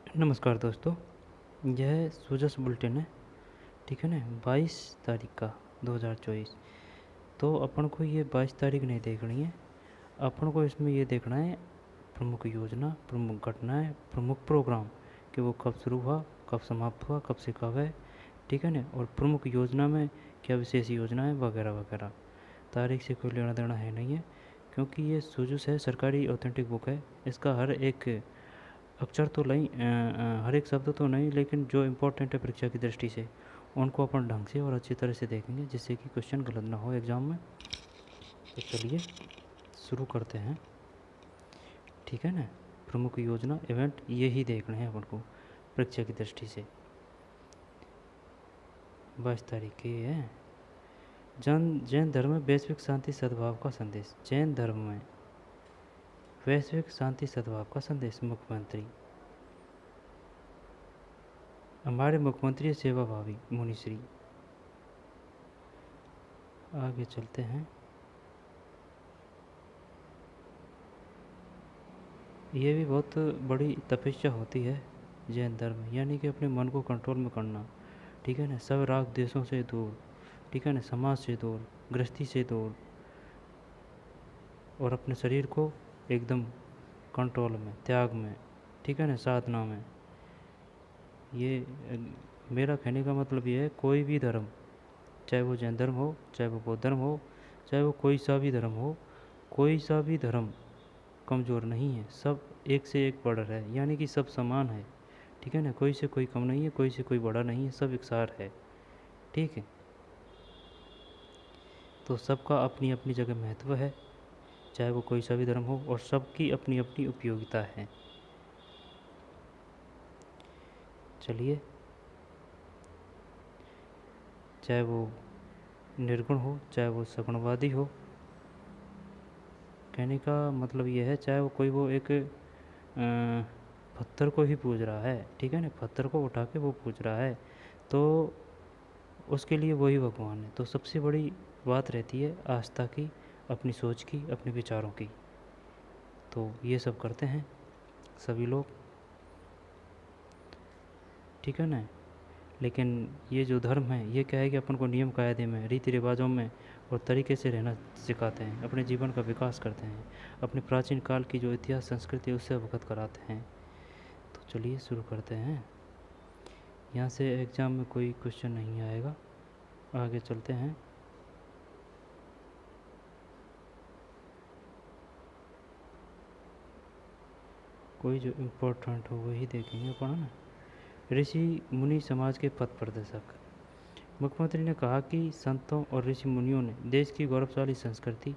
नमस्कार दोस्तों। यह सूजस बुलेटिन है, ठीक है ना। 22 तारीख का 2024। तो अपन को ये 22 तारीख नहीं देखनी है। अपन को इसमें ये देखना है प्रमुख योजना, प्रमुख घटनाएं, प्रमुख प्रोग्राम कि वो कब शुरू हुआ, कब समाप्त हुआ, कब से कब है, ठीक है ना। और प्रमुख योजना में क्या विशेष योजना है वगैरह वगैरह। तारीख से कोई लेना देना है नहीं है, क्योंकि ये सूजुस है, सरकारी ऑथेंटिक बुक है। इसका हर एक अक्षर तो नहीं, हर एक शब्द तो नहीं, लेकिन जो इम्पोर्टेंट है परीक्षा की दृष्टि से उनको अपन ढंग से और अच्छी तरह से देखेंगे, जिससे कि क्वेश्चन गलत ना हो एग्ज़ाम में। तो चलिए शुरू करते हैं, ठीक है ना। प्रमुख योजना इवेंट यही देखने हैं अपन को परीक्षा की दृष्टि से। 22 तारीख की है। जैन धर्म में वैश्विक शांति सद्भाव का संदेश। जैन धर्म में वैश्विक शांति सद्भाव का संदेश। मुख्यमंत्री, हमारे मुख्यमंत्री सेवाभावी मुनिश्री। आगे चलते हैं। ये भी बहुत बड़ी तपस्या होती है जैन धर्म में, यानी कि अपने मन को कंट्रोल में करना, ठीक है ना। सब राग देशों से दूर, ठीक है ना, समाज से दूर, गृहस्थी से दूर, और अपने शरीर को एकदम कंट्रोल में, त्याग में, ठीक है ना, साधना में। ये मेरा कहने का मतलब ये है, कोई भी धर्म, चाहे वो जैन धर्म हो, चाहे वो बौद्ध धर्म हो, चाहे वो कोई सा भी धर्म हो, कोई सा भी धर्म कमज़ोर नहीं है। सब एक से एक बढ़ रहा है, यानी कि सब समान है, ठीक है ना। कोई से कोई कम नहीं है, कोई से कोई बड़ा नहीं है, सब एकसार है, ठीक है। तो सबका अपनी अपनी जगह महत्व है, चाहे वो कोई सा भी धर्म हो, और सबकी अपनी अपनी उपयोगिता है। चलिए, चाहे वो निर्गुण हो, चाहे वो सगुणवादी हो, कहने का मतलब ये है, चाहे वो कोई वो एक पत्थर को ही पूज रहा है, ठीक है ना, पत्थर को उठा के वो पूज रहा है, तो उसके लिए वही भगवान है। तो सबसे बड़ी बात रहती है आस्था की, अपनी सोच की, अपने विचारों की। तो ये सब करते हैं सभी लोग, ठीक है ना। लेकिन ये जो धर्म है, ये क्या है कि अपन को नियम कायदे में, रीति रिवाजों में और तरीके से रहना सिखाते हैं, अपने जीवन का विकास करते हैं, अपने प्राचीन काल की जो इतिहास संस्कृति है उससे अवगत कराते हैं। तो चलिए शुरू करते हैं। यहाँ से एग्ज़ाम में कोई क्वेश्चन नहीं आएगा। आगे चलते हैं। कोई जो इम्पोर्टेंट हो वही देखेंगे अपन, है ना। ऋषि मुनि समाज के पथ प्रदर्शक। मुख्यमंत्री ने कहा कि संतों और ऋषि मुनियों ने देश की गौरवशाली संस्कृति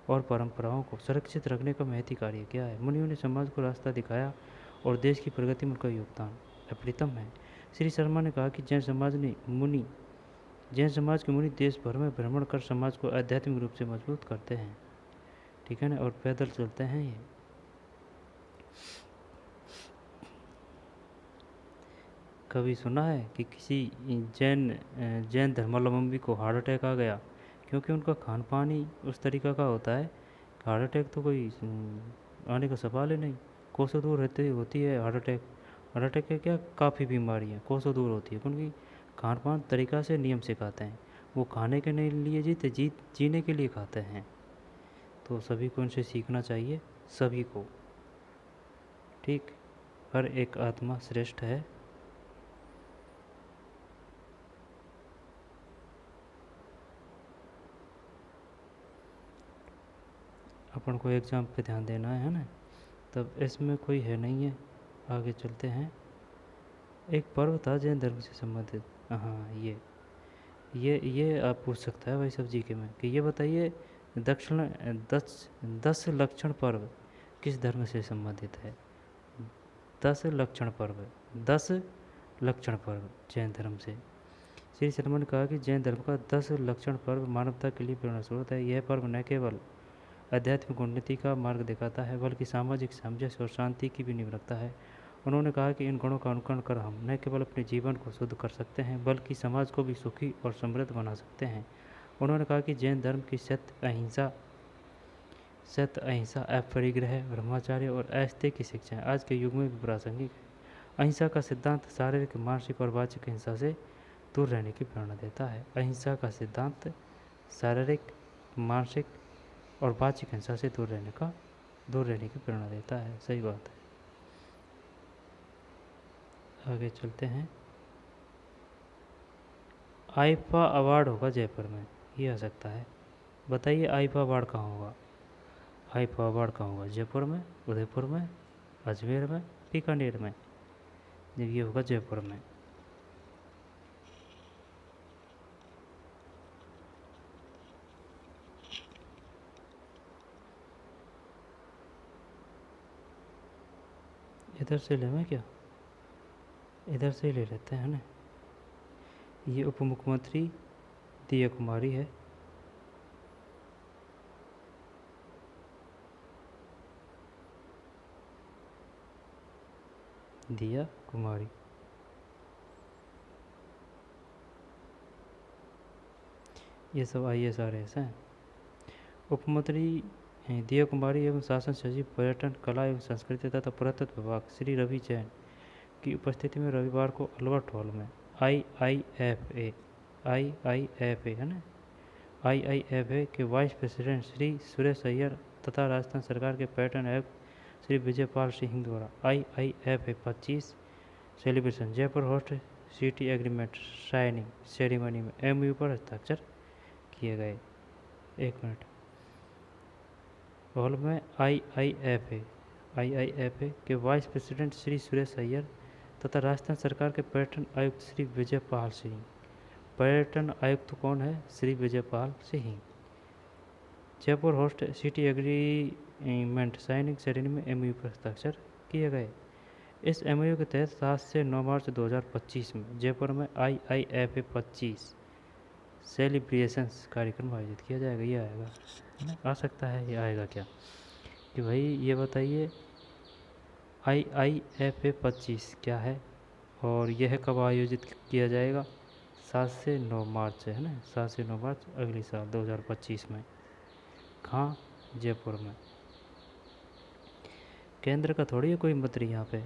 और परंपराओं को सुरक्षित रखने का महती कार्य किया है। मुनियों ने समाज को रास्ता दिखाया और देश की प्रगति में उनका योगदान अप्रतिम है। श्री शर्मा ने कहा कि जैन समाज के मुनि देश भर में भ्रमण कर समाज को आध्यात्मिक रूप से मजबूत करते हैं, ठीक है ना, और पैदल चलते हैं ये। कभी सुना है कि किसी जैन धर्मावलंबी को हार्ट अटैक आ गया? क्योंकि उनका खान पान ही उस तरीक़ा का होता है। हार्ट अटैक तो कोई आने का सवाल ही नहीं। कोसों दूर रहते होती है हार्ट अटैक। हार्ट अटैक के क्या, काफ़ी बीमारियाँ कोसों दूर होती है, क्योंकि खान पान तरीक़ा से नियम से खाते हैं। वो खाने के नहीं लिए जीने के लिए खाते हैं। तो सभी को उनसे सीखना चाहिए, सभी को, ठीक। हर एक आत्मा श्रेष्ठ है। अपन को एग्ज़ाम पे ध्यान देना है ना। तब इसमें कोई है नहीं है। आगे चलते हैं। एक पर्व था जैन धर्म से संबंधित। हाँ, ये आप पूछ सकता है भाई सब जी के में कि ये बताइए, दक्षिण 10 लक्षण पर्व किस धर्म से संबंधित है? 10 लक्षण पर्व जैन धर्म से। श्री शर्मा ने कहा कि जैन धर्म का 10 लक्षण पर्व मानवता के लिए प्रेरणा स्रोत है। यह पर्व न केवल आध्यात्मिक उन्नति का मार्ग दिखाता है, बल्कि सामाजिक सामंजस्य और शांति की भी नींव रखता है। उन्होंने कहा कि इन गुणों का अनुकरण कर हम न केवल अपने जीवन को शुद्ध कर सकते हैं, बल्कि समाज को भी सुखी और समृद्ध बना सकते हैं। उन्होंने कहा कि जैन धर्म की सत्य, अहिंसा, अपरिग्रह, ब्रह्मचार्य और आस्थे की शिक्षाएं आज के युग में भी प्रासंगिक है। अहिंसा का सिद्धांत शारीरिक, मानसिक और वाचिक हिंसा से दूर रहने की प्रेरणा देता है। अहिंसा का सिद्धांत शारीरिक, मानसिक और वाचिक हिंसा से दूर रहने की प्रेरणा देता है। सही बात है। आगे चलते हैं। आईफा अवार्ड होगा जयपुर में, ये आ सकता है। बताइए आईफा अवार्ड कहाँ होगा? आईफा अवार्ड कहाँ होगा? जयपुर में, उदयपुर में, अजमेर में, बीकानेर में? ये होगा जयपुर में। इधर से लें क्या? इधर से ही ले लेते हैं ना। ये उप मुख्यमंत्री दिया कुमारी है। दिया कुमारी। ये सब IAS हैं। उप मंत्री दिया कुमारी एवं शासन सचिव पर्यटन, कला एवं संस्कृति तथा पुरातत्व विभाग श्री रवि जैन की उपस्थिति में रविवार को अल्बर्ट हॉल में IIFA है ना, IIFA के वाइस प्रेसिडेंट श्री सुरेश अय्यर तथा राजस्थान सरकार के पर्यटन आयुक्त श्री विजयपाल सिंह द्वारा IIFA 25 celebration Jaipur host city agreement signing ceremony में MOU पर हस्ताक्षर किए गए। 1 मिनट। हॉल में IIFA के वाइस प्रेसिडेंट श्री सुरेश अय्यर तथा राजस्थान सरकार के पर्यटन आयुक्त श्री विजयपाल सिंह। पर्यटन आयुक्त कौन है? Shri Vijaypal Singh. Jaipur host city agreement signing ceremony में MOU पर हस्ताक्षर किए गए। इस MOU के तहत 7 से 9 मार्च 2025 में जयपुर में IIFA 25 सेलिब्रेशंस कार्यक्रम आयोजित किया जाएगा। ये आएगा, आ सकता है। ये आएगा क्या कि भाई ये बताइए IIFA 25 क्या है और यह कब आयोजित किया जाएगा? 7 से 9 मार्च है ना, 7 से 9 मार्च अगले साल 2025 में। कहाँ? जयपुर में। केंद्र का थोड़ी है कोई मंत्री यहाँ पे।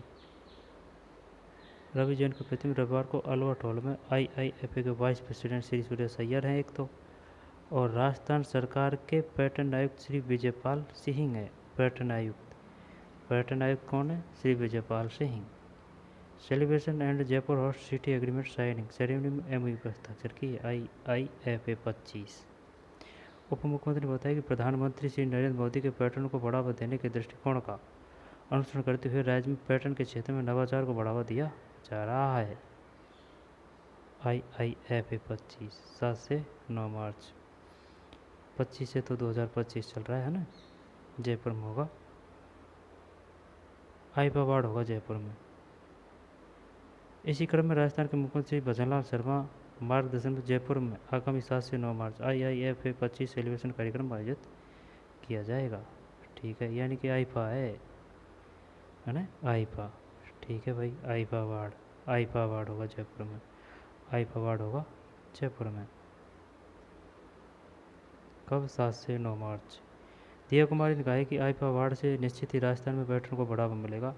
रवि जैन की उपस्थिति में रविवार को अल्बर्ट हॉल में IIFA के वाइस प्रेसिडेंट श्री सुरेश अय्यर हैं एक तो, और राजस्थान सरकार के पर्यटन आयुक्त श्री विजयपाल सिंह है। पर्यटन आयुक्त कौन है? Shri Vijaypal Singh. Celebration and Jaipur host city agreement signing ceremony में MOU पर हस्ताक्षर किए। IIFA 25। उप मुख्यमंत्री ने बताया कि प्रधानमंत्री श्री नरेंद्र मोदी के पर्यटन को बढ़ावा देने के दृष्टिकोण का अनुसरण करते हुए राज्य में पर्यटन के क्षेत्र में नवाचार को बढ़ावा दिया जा रहा है। IIFA 25 7 से 9 मार्च 25 से तो 2025 चल रहा है ना। जयपुर में होगा। आईफा अवार्ड होगा जयपुर में। इसी क्रम में राजस्थान के मुख्यमंत्री भजनलाल शर्मा मार्गदर्शन में जयपुर में आगामी 7 से 9 मार्च IIFA 25 सेलिब्रेशन कार्यक्रम आयोजित किया जाएगा। ठीक है, यानी कि आईफा है ना, आईफा। ठीक है भाई, आईफा अवार्ड होगा जयपुर में। आईफा अवार्ड होगा जयपुर में। कब? 7 से 9 मार्च। दिया कुमारी ने कहा कि आईफा अवार्ड से निश्चित ही राजस्थान में पर्यटन को बढ़ावा मिलेगा।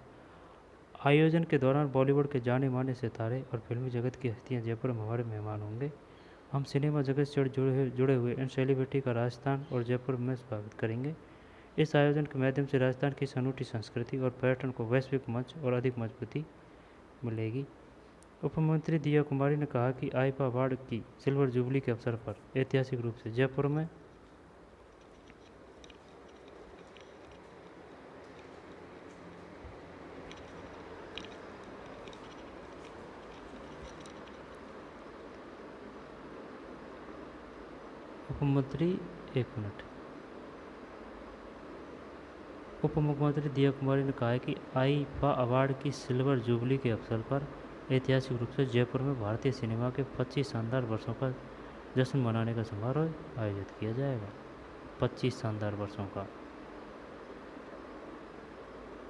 आयोजन के दौरान बॉलीवुड के जाने माने सितारे और फिल्मी जगत की हस्तियां जयपुर में हमारे मेहमान होंगे। हम सिनेमा जगत से जुड़े हुए इन सेलिब्रिटी का राजस्थान और जयपुर में स्वागत करेंगे। इस आयोजन के माध्यम से राजस्थान की अनूठी संस्कृति और पर्यटन को वैश्विक मंच और अधिक मजबूती मिलेगी। उप मंत्री दिया कुमारी ने कहा कि आईफा अवार्ड की सिल्वर जुबली के अवसर पर ऐतिहासिक रूप से जयपुर में उप मुख्यमंत्री दिया कुमारी ने कहा है कि आईफा अवार्ड की सिल्वर जुबली के अवसर पर ऐतिहासिक रूप से जयपुर में भारतीय सिनेमा के 25 शानदार वर्षों का जश्न मनाने का समारोह आयोजित किया जाएगा। 25 शानदार वर्षों का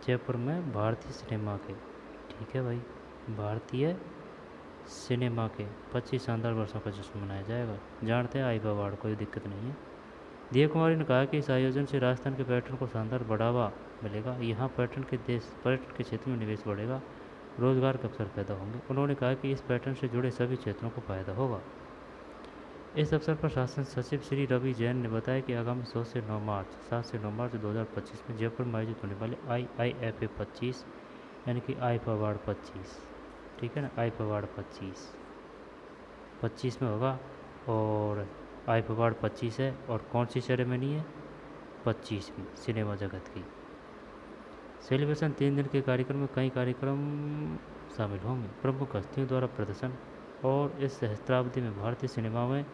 जयपुर में भारतीय सिनेमा के। ठीक है भाई, भारतीय सिनेमा के 25 शानदार वर्षों का जश्न मनाया जाएगा। जानते हैं आईफा अवार्ड, कोई दिक्कत नहीं है। दिया कुमारी ने कहा कि इस आयोजन से राजस्थान के पर्यटन को शानदार बढ़ावा मिलेगा। यहाँ पर्यटन के क्षेत्र में निवेश बढ़ेगा। रोजगार के अवसर पैदा होंगे। उन्होंने कहा कि इस पैटर्न से जुड़े सभी क्षेत्रों को फायदा होगा। इस अवसर पर शासन सचिव श्री रवि जैन ने बताया कि आगामी 7 से 9 मार्च 2025 में जयपुर में आयोजित होने वाले IIFA 25 यानी कि आईफ अवार्ड 25, ठीक है ना, आईफ अवार्ड 25 में होगा। और आईफ अवार्ड 25 है, और कौन सी सेरेमनी है? 25वीं सिनेमा जगत की। सेलिब्रेशन 3 दिन के कार्यक्रम में कई कार्यक्रम शामिल होंगे। प्रमुख हस्तियों द्वारा प्रदर्शन, और इस सहस्त्राब्दी में भारतीय सिनेमा में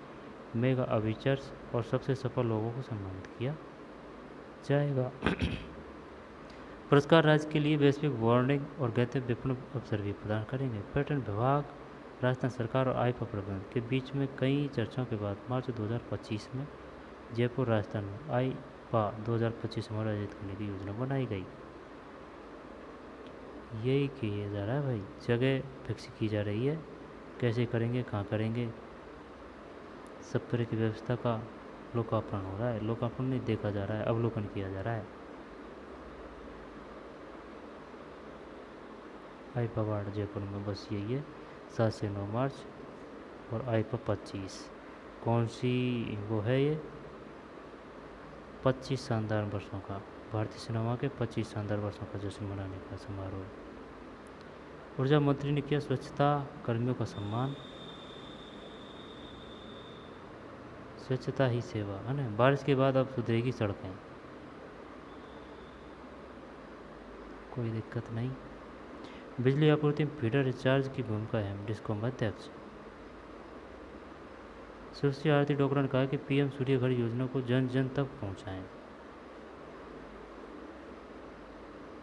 मेगा अविचर्स और सबसे सफल लोगों को सम्मानित किया जाएगा। पुरस्कार राज्य के लिए वैश्विक वार्निंग और गंतव्यपूर्ण अवसर भी प्रदान करेंगे। पर्यटन विभाग, राजस्थान सरकार और आईफा प्रबंधन के बीच में कई चर्चाओं के बाद मार्च 2025 में जयपुर राजस्थान में आईफा 2025 समारोह आयोजित करने की योजना बनाई गई। यही किया जा रहा है भाई, जगह फिक्स की जा रही है, कैसे करेंगे, कहाँ करेंगे, सब तरह की व्यवस्था का लोकार्पण हो रहा है। लोकार्पण नहीं देखा जा रहा है, अवलोकन किया जा रहा है। आईफा अवार्ड जयपुर में बस यही है, 7 से 9 मार्च और आईफा 25 कौन सी वो है? ये 25 शानदार वर्षों का, भारतीय सिनेमा के 25 शानदार वर्षों का जश्न मनाने का समारोह। ऊर्जा मंत्री ने किया स्वच्छता कर्मियों का सम्मान। स्वच्छता ही सेवा है ना। बारिश के बाद अब सुधरेगी सड़कें, कोई दिक्कत नहीं। बिजली आपूर्ति में फीडर रिचार्ज की भूमिका अहम, डिस्कॉम अध्यक्ष सुश्री आरती डोगरा ने कहा कि पीएम सूर्य घर योजना को जन जन तक पहुंचाएं।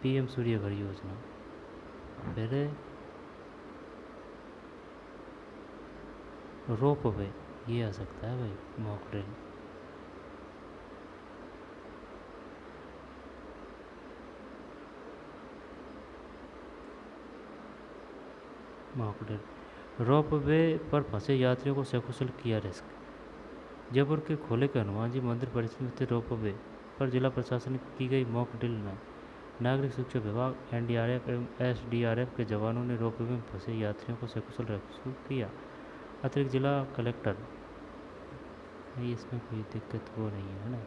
पीएम सूर्य घर योजना, फिर रोप वे, ये आ सकता है भाई, mock drill. Mock drill. Ropeway पर फंसे यात्रियों को सकुशल किया रेस्क्यू। जयपुर के खोले के हनुमान जी मंदिर परिसर में स्थित रोप वे पर जिला प्रशासन की गई मॉक ड्रिल में नागरिक सुरक्षा विभाग, एनडीआरएफ एवं एसडीआरएफ के जवानों ने रोप वे में फंसे यात्रियों को सकुशल रेस्क्यू किया। अतिरिक्त जिला कलेक्टर, नहीं इसमें कोई दिक्कत वो नहीं है ना,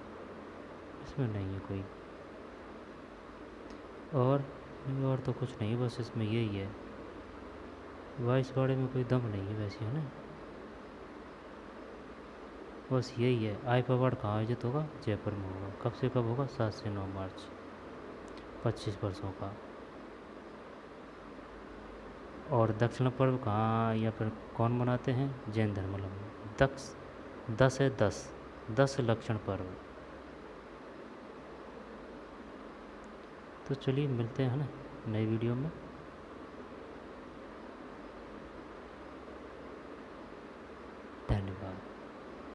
इसमें नहीं है कोई, और तो कुछ नहीं, बस इसमें यही है। वाइसवाड़े में कोई दम नहीं है वैसे, है ना, बस यही है। आईफा अवार्ड कहाँ आयोजित होगा? जयपुर में होगा। कब से कब होगा? 7 से 9 मार्च, 25 वर्षों का। और दक्षिण पर्व कहाँ या फिर कौन मनाते हैं? जैन धर्मावलंबी। 10 है, 10 लक्षण पर्व। तो चलिए मिलते हैं ना नई वीडियो में।